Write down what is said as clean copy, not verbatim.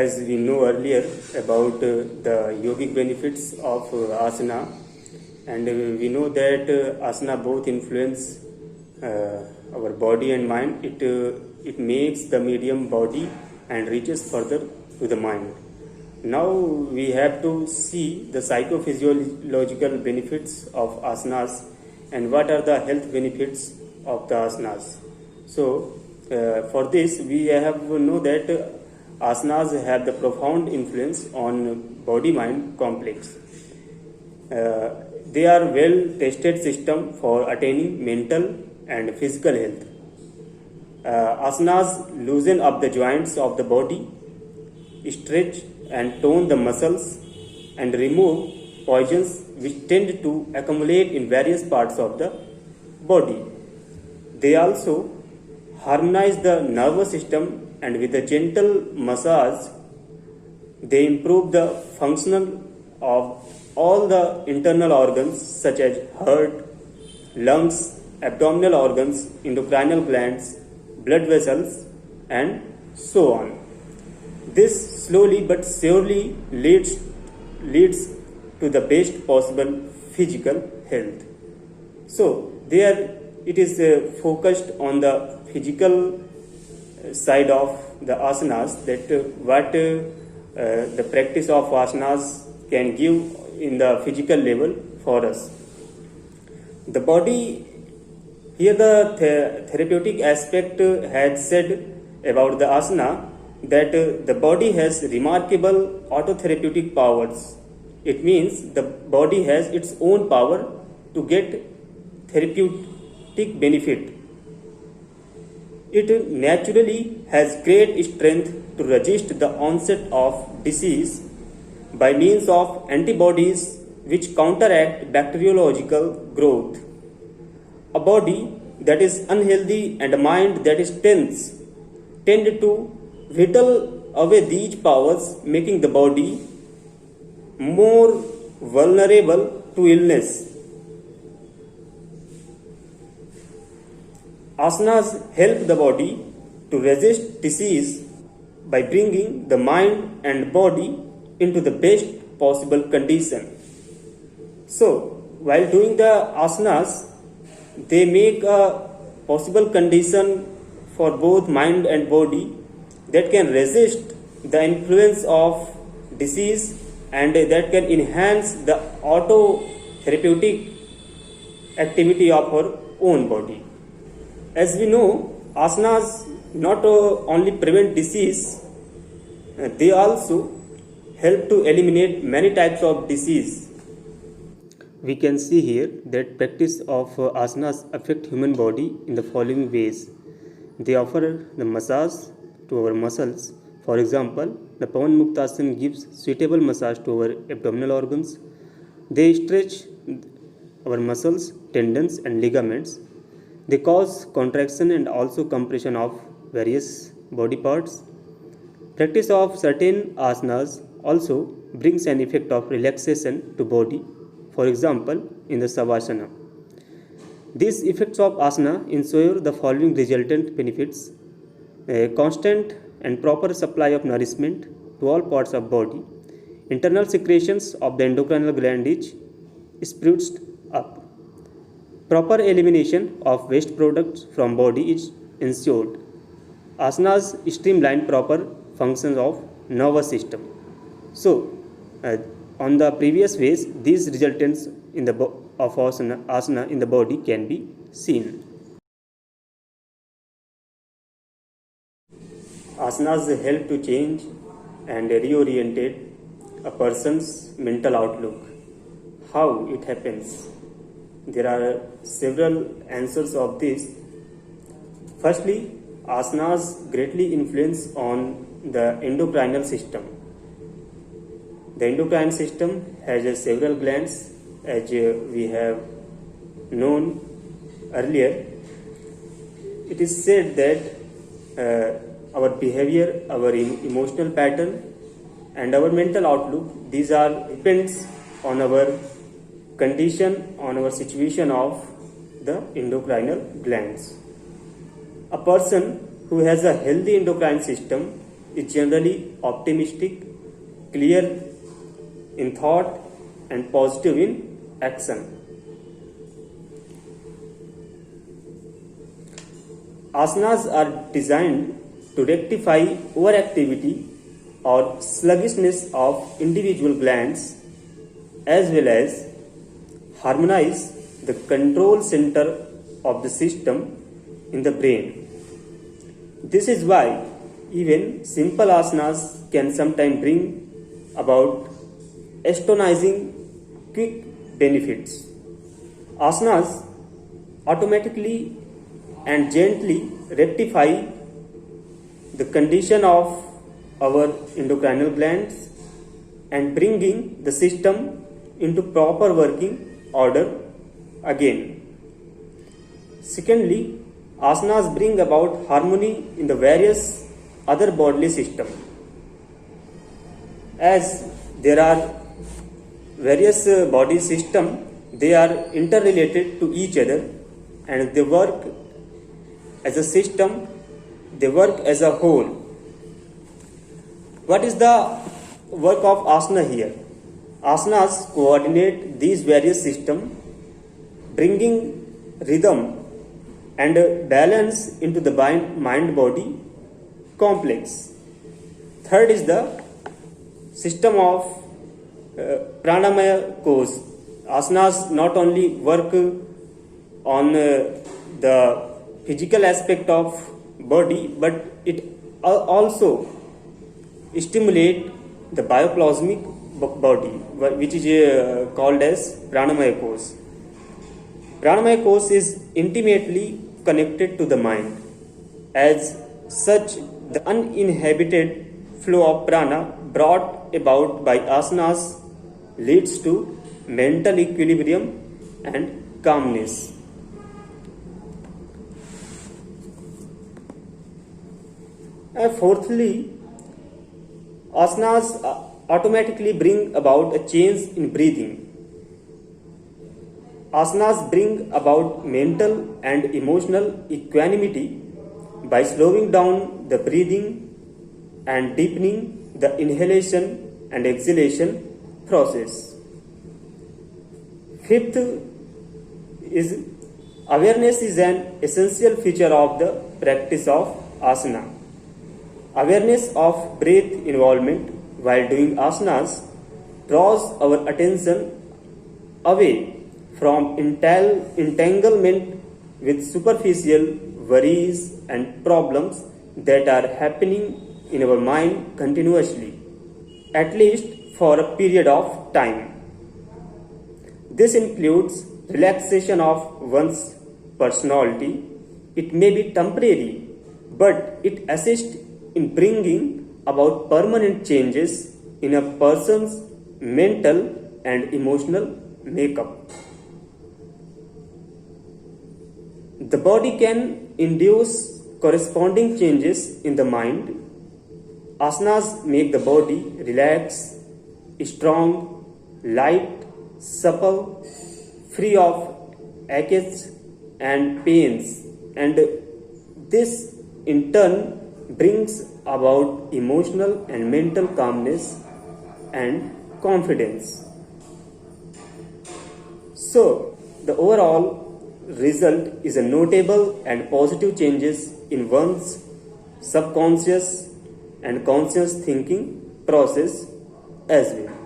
As we know earlier about the yogic benefits of asana, and we know that asana both influence our body and mind. It makes the medium body and reaches further to the mind. Now we have to see the psychophysiological benefits of asanas and what are the health benefits of the asanas. So for this we have to know that asanas have the profound influence on body-mind complex. They are well-tested system for attaining mental and physical health. Asanas loosen up the joints of the body, stretch and tone the muscles, and remove poisons which tend to accumulate in various parts of the body. They also harmonize the nervous system, and with a gentle massage they improve the function of all the internal organs such as heart, lungs, abdominal organs, endocrinal glands, blood vessels, and so on. This slowly but surely leads to the best possible physical health. So there it is focused on the physical side of the asanas, that what the practice of asanas can give in the physical level for us. The body, here the therapeutic aspect has said about the asana that the body has remarkable autotherapeutic powers. It means the body has its own power to get therapeutic benefit. It naturally has great strength to resist the onset of disease by means of antibodies which counteract bacteriological growth. A body that is unhealthy and a mind that is tense tend to whittle away these powers, making the body more vulnerable to illness. Asanas help the body to resist disease by bringing the mind and body into the best possible condition. So, while doing the asanas, they make a possible condition for both mind and body that can resist the influence of disease and that can enhance the auto-therapeutic activity of our own body. As we know, asanas not only prevent disease, they also help to eliminate many types of disease. We can see here that practice of asanas affect human body in the following ways. They offer the massage to our muscles. For example, the Pawan Muktasana gives suitable massage to our abdominal organs. They stretch our muscles, tendons and ligaments. They cause contraction and also compression of various body parts. Practice of certain asanas also brings an effect of relaxation to body. For example, in the Savasana. These effects of asana ensure the following resultant benefits: a constant and proper supply of nourishment to all parts of body. Internal secretions of the endocrinal gland is spruced up. Proper elimination of waste products from body is ensured. Asanas streamline proper functions of nervous system. So, on the previous ways, these resultants in the of asana in the body can be seen. Asanas help to change and reorientate a person's mental outlook. How it happens? There are several answers of this. Firstly, asanas greatly influence on the endocrinal system. The endocrine system has several glands, as we have known earlier. It is said that our behavior, our emotional pattern and our mental outlook, these are depends on our condition, on our situation of the endocrinal glands. A person who has a healthy endocrine system is generally optimistic, clear in thought, and positive in action. Asanas are designed to rectify overactivity or sluggishness of individual glands as well as harmonize the control center of the system in the brain. This is why even simple asanas can sometimes bring about astonishing quick benefits. Asanas automatically and gently rectify the condition of our endocrinal glands and bringing the system into proper working order again. Secondly, asanas bring about harmony in the various other bodily systems. As there are various body systems, they are interrelated to each other and they work as a system, they work as a whole. What is the work of asana here? Asanas coordinate these various systems, bringing rhythm and balance into the mind-body complex. Third is the system of pranamaya course. Asanas not only work on the physical aspect of body, but it also stimulate the bioplasmic body, which is called as pranamaya course. Pranamaya course is intimately connected to the mind. As such, the uninhibited flow of prana brought about by asanas leads to mental equilibrium and calmness. And fourthly, asanas automatically bring about a change in breathing. Asanas bring about mental and emotional equanimity by slowing down the breathing and deepening the inhalation and exhalation process. Fifth is awareness is an essential feature of the practice of asana. Awareness of breath involvement while doing asanas draws our attention away from entanglement with superficial worries and problems that are happening in our mind continuously, at least for a period of time. This includes relaxation of one's personality. It may be temporary, but it assists in bringing about permanent changes in a person's mental and emotional makeup. The body can induce corresponding changes in the mind. Asanas make the body relax, strong, light, supple, free of aches and pains, and this in turn brings about emotional and mental calmness and confidence. So, the overall result is a notable and positive changes in one's subconscious and conscious thinking process as well.